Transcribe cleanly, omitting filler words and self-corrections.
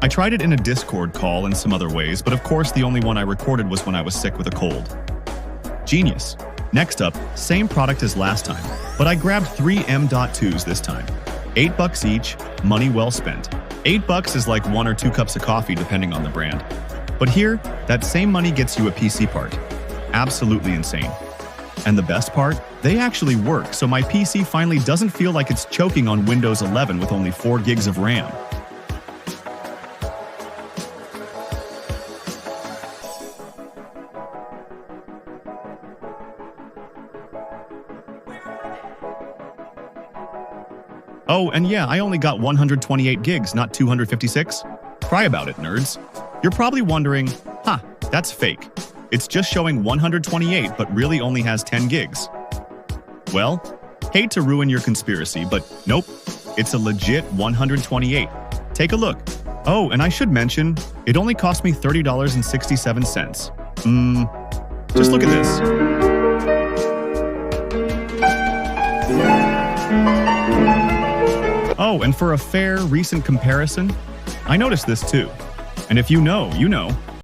I tried it in a Discord call and some other ways, but of course the only one I recorded was when I was sick with a cold. Genius. Next up, same product as last time, but I grabbed 3 M.2s this time. $8 each, money well spent. $8 is like 1 or 2 cups of coffee depending on the brand. But here, that same money gets you a PC part. Absolutely insane. And the best part? They actually work, so my PC finally doesn't feel like it's choking on Windows 11 with only 4 gigs of RAM. Oh, and yeah, I only got 128 gigs, not 256. Cry about it, nerds. You're probably wondering, that's fake. It's just showing 128, but really only has 10 gigs. Well, hate to ruin your conspiracy, but nope, it's a legit 128. Take a look. Oh, and I should mention, it only cost me $30.67. Just look at this. Oh, and for a fair, recent comparison, I noticed this too. And if you know, you know.